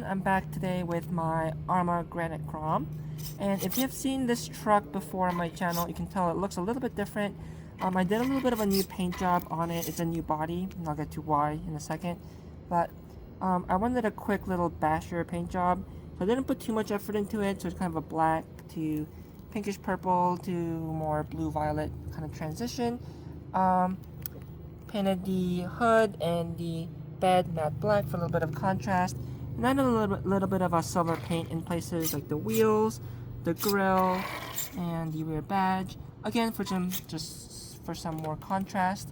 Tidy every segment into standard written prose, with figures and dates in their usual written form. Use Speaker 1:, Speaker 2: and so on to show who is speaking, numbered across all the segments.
Speaker 1: I'm back today with my Arrma Granite Grom. And if you've seen this truck before on my channel, you can tell it looks a little bit different. I did a little bit of a new paint job on it. It's a new body, and I'll get to why in a second. But I wanted a quick little basher paint job, so I didn't put too much effort into it. So it's kind of a black to pinkish purple to more blue violet kind of transition. Painted the hood and the bed matte black for a little bit of contrast, and then a little bit of a silver paint in places like the wheels, the grill, and the rear badge. Again, for some more contrast.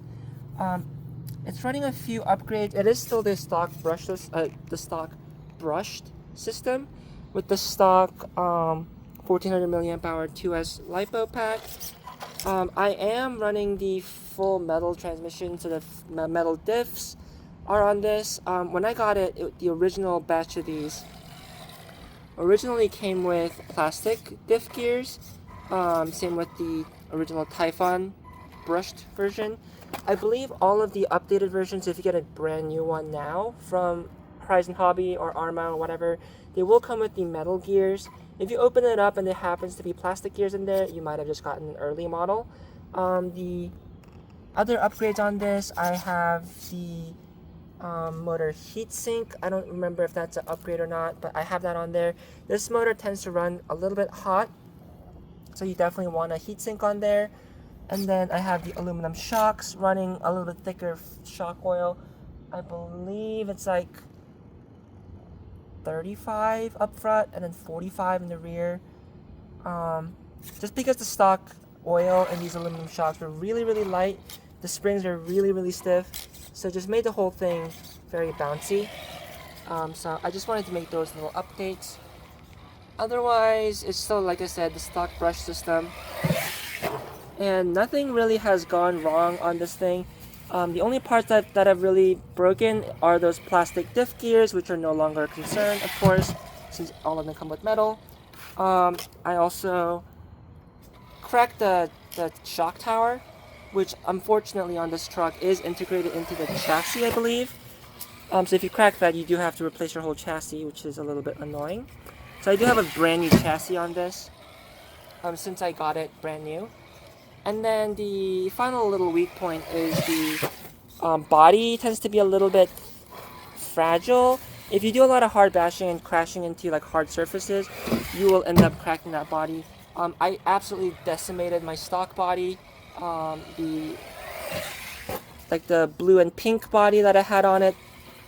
Speaker 1: It's running a few upgrades. It is still the stock brushless, the stock brushed system with the stock 1400 milliamp hour 2S LiPo pack. I am running the full metal transmission, so the metal diffs are on this. When I got it, the original batch of these originally came with plastic diff gears. Same with the original Typhon brushed version. I believe all of the updated versions, if you get a brand new one now from Horizon Hobby or Arrma or whatever, they will come with the metal gears. If you open it up and there happens to be plastic gears in there, you might have just gotten an early model. The other upgrades on this, I have the motor heatsink. I don't remember if that's an upgrade or not, but I have that on there. This motor tends to run a little bit hot, so you definitely want a heatsink on there. And then I have the aluminum shocks running a little bit thicker shock oil. I believe it's like 35 up front and then 45 in the rear. Just because the stock oil and these aluminum shocks were really light, the springs are really stiff, so it just made the whole thing very bouncy. So I just wanted to make those little updates. Otherwise, it's still, like I said, the stock brush system, and nothing really has gone wrong on this thing. The only parts that have really broken are those plastic diff gears, which are no longer a concern, of course, since all of them come with metal. I also cracked the shock tower, which unfortunately on this truck is integrated into the chassis, I believe. So if you crack that, you do have to replace your whole chassis, which is a little bit annoying. So I do have a brand new chassis on this, since I got it brand new. And then the final little weak point is the body tends to be a little bit fragile. If you do a lot of hard bashing and crashing into like hard surfaces, you will end up cracking that body. I absolutely decimated my stock body. The blue and pink body that I had on it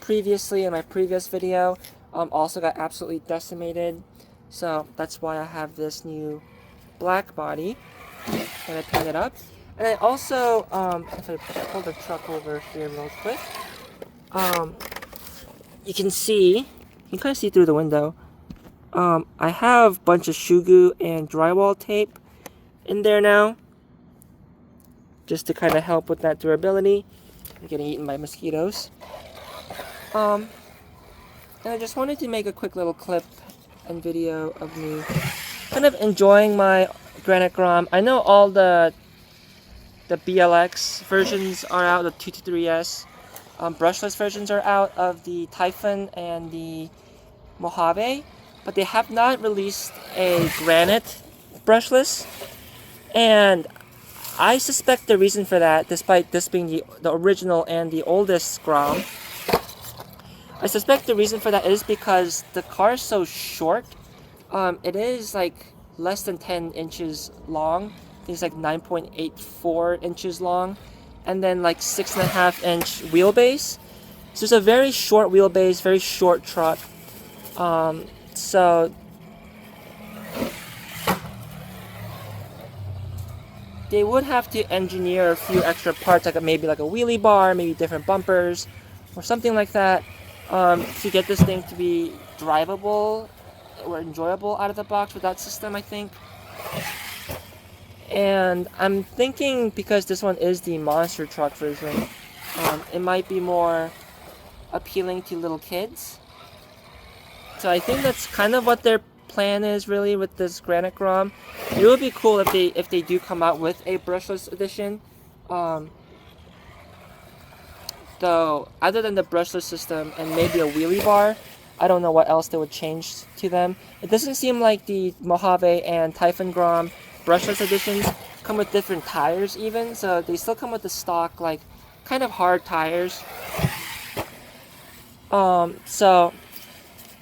Speaker 1: previously in my previous video also got absolutely decimated. So that's why I have this new black body. And I paint it up. And I also, if I pull the truck over here real quick, you can kind of see through the window. I have a bunch of shoe glue and drywall tape in there now, just to kind of help with that durability. I'm getting eaten by mosquitoes. And I just wanted to make a quick little clip and video of me kind of enjoying my Granite Grom. I know all the BLX versions are out, the 223S. Brushless versions are out of the Typhon and the Mojave, but they have not released a Granite brushless. And I suspect the reason for that, despite this being the original and the oldest Grom, I suspect the reason for that is because the car is so short. It is like less than 10 inches long. It's like 9.84 inches long, and then like 6.5 inch wheelbase. So it's a very short wheelbase, very short truck. So they would have to engineer a few extra parts, like maybe like a wheelie bar, maybe different bumpers, or something like that, to get this thing to be drivable or enjoyable out of the box with that system, I think. And I'm thinking, because this one is the monster truck version, it might be more appealing to little kids. So I think that's kind of what their plan is really with this Granite Grom. It would be cool if they do come out with a brushless edition. Though other than the brushless system and maybe a wheelie bar, I don't know what else they would change to them. It doesn't seem like the Mojave and Typhon Grom brushless editions come with different tires even, so they still come with the stock like kind of hard tires. So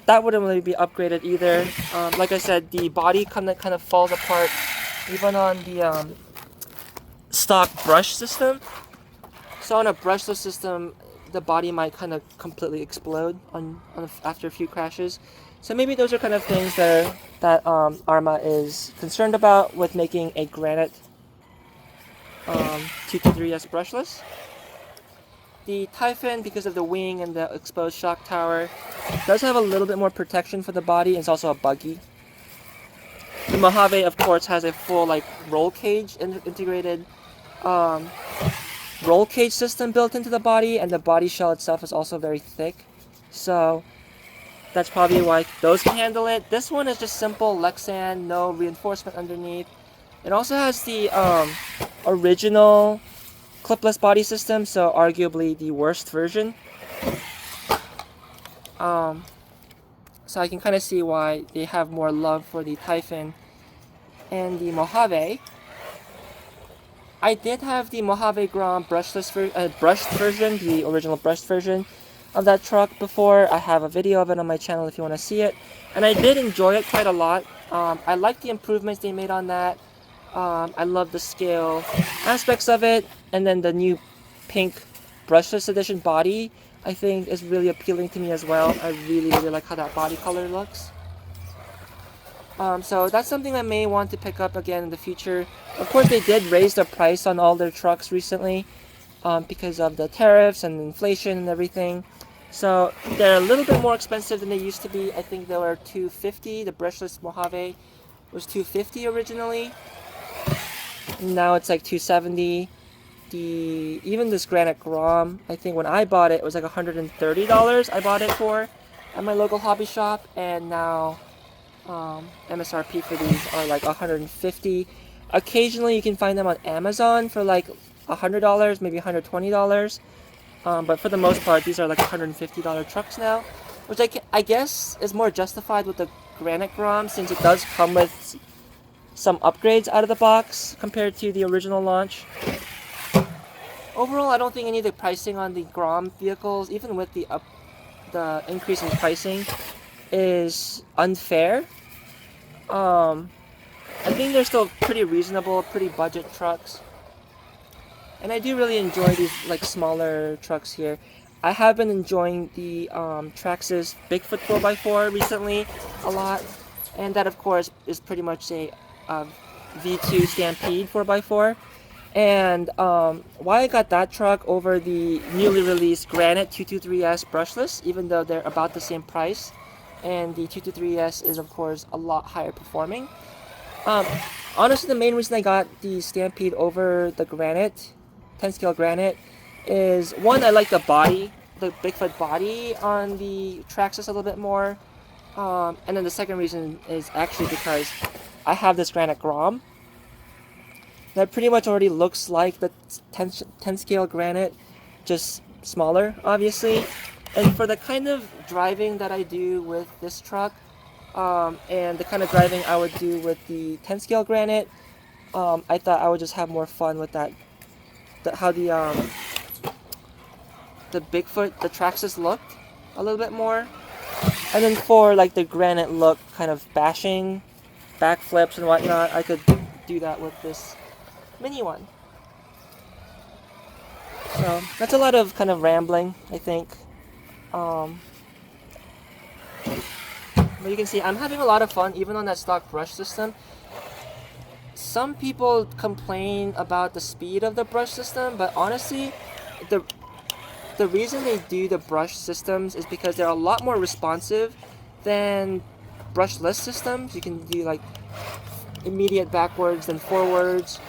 Speaker 1: that wouldn't really be upgraded either. Like I said, the body kind of falls apart even on the stock brush system. So on a brushless system, the body might kind of completely explode after a few crashes. So maybe those are kind of things that Arrma is concerned about with making a Granite 223S brushless. The Typhon, because of the wing and the exposed shock tower, does have a little bit more protection for the body, and it's also a buggy. The Mojave, of course, has a full like roll cage integrated roll cage system built into the body, and the body shell itself is also very thick. So that's probably why those can handle it. This one is just simple Lexan, no reinforcement underneath. It also has the original clipless body system, so arguably the worst version. So I can kind of see why they have more love for the Typhon and the Mojave. I did have the Mojave Grom brushed version, the original brushed version of that truck before. I have a video of it on my channel if you want to see it, and I did enjoy it quite a lot. I like the improvements they made on that. I love the scale aspects of it, and then the new pink brushless edition body I think is really appealing to me as well. I really like how that body color looks. So that's something I may want to pick up again in the future. Of course, they did raise the price on all their trucks recently because of the tariffs and inflation and everything. So they're a little bit more expensive than they used to be. I think they were $250. The brushless Mojave was $250 originally. Now it's like $270. Even this Granite Grom, I think when I bought it, it was like $130 I bought it for at my local hobby shop, and now MSRP for these are like $150. Occasionally you can find them on Amazon for like $100, maybe $120. But for the most part, these are like $150 trucks now, which I guess is more justified with the Granite Grom, since it does come with some upgrades out of the box compared to the original launch. Overall, I don't think any of the pricing on the Grom vehicles, even with the increase in pricing, is unfair. I think they're still pretty reasonable, pretty budget trucks. And I do really enjoy these like smaller trucks here. I have been enjoying the Traxxas Bigfoot 4x4 recently a lot. And that, of course, is pretty much a V2 Stampede 4x4. And why I got that truck over the newly released Granite 223S brushless, even though they're about the same price, and the 223S is of course a lot higher performing. Honestly, the main reason I got the Stampede over the Granite, 10 scale Granite, is one, I like the body, the Bigfoot body on the Traxxas a little bit more, and then the second reason is actually because I have this Granite Grom that pretty much already looks like the 10 scale Granite, just smaller, obviously. And for the kind of driving that I do with this truck, and the kind of driving I would do with the 10 scale Granite, I thought I would just have more fun with that. How the Bigfoot, the Traxxas looked a little bit more. And then for like the Granite look, kind of bashing, backflips and whatnot, I could do that with this mini one. So that's a lot of kind of rambling, I think. But you can see I'm having a lot of fun even on that stock brush system. Some people complain about the speed of the brush system, but honestly, the reason they do the brush systems is because they're a lot more responsive than brushless systems. You can do like immediate backwards and forwards.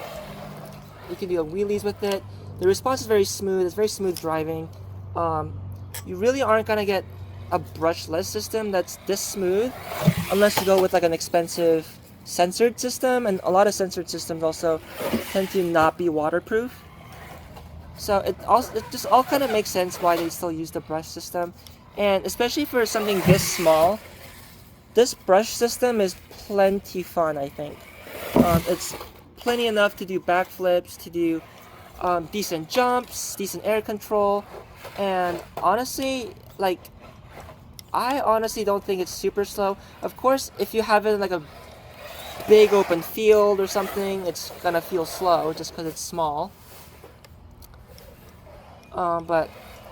Speaker 1: You can do wheelies with it. The response is very smooth. It's very smooth driving. You really aren't gonna get a brushless system that's this smooth unless you go with like an expensive censored system, and a lot of censored systems also tend to not be waterproof. So it just all kind of makes sense why they still use the brush system. And especially for something this small, this brush system is plenty fun, I think. It's plenty enough to do backflips, to do decent jumps, decent air control, and honestly, like, I honestly don't think it's super slow. Of course, if you have it in like a big open field or something, it's gonna feel slow just because it's small. But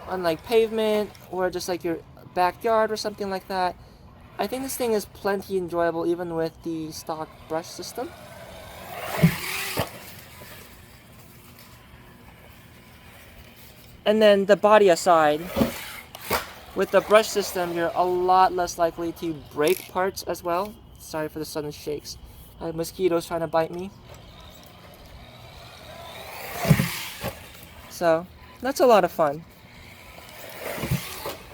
Speaker 1: on like pavement or just like your backyard or something like that, I think this thing is plenty enjoyable even with the stock brush system. And then the body aside, with the brush system, you're a lot less likely to break parts as well. Sorry for the sudden shakes. Mosquitoes trying to bite me. So, that's a lot of fun.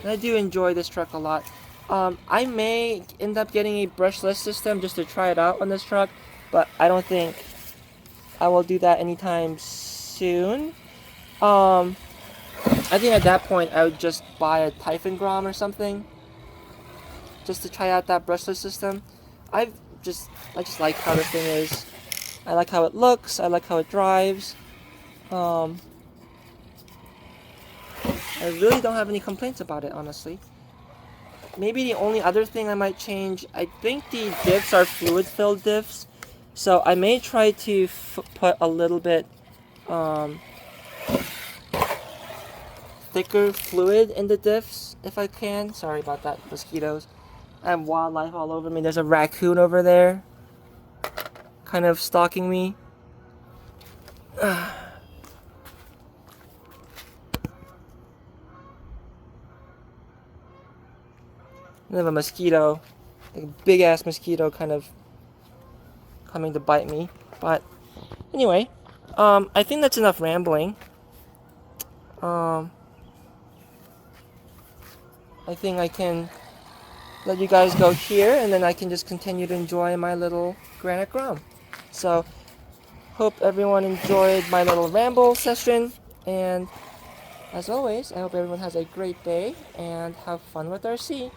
Speaker 1: And I do enjoy this truck a lot. I may end up getting a brushless system just to try it out on this truck, but I don't think I will do that anytime soon. I think at that point I would just buy a Typhon Grom or something, just to try out that brushless system. I just like how the thing is. I like how it looks. I like how it drives. I really don't have any complaints about it, honestly. Maybe the only other thing I might change, I think the diffs are fluid-filled diffs, so I may try to put a little bit thicker fluid in the diffs if I can. Sorry about that, mosquitoes. I have wildlife all over me. There's a raccoon over there, kind of stalking me. I have a mosquito, like a big ass mosquito, kind of coming to bite me. But anyway, I think that's enough rambling. I think I can let you guys go here, and then I can just continue to enjoy my little Granite Grom. So, hope everyone enjoyed my little ramble session, and as always, I hope everyone has a great day and have fun with RC.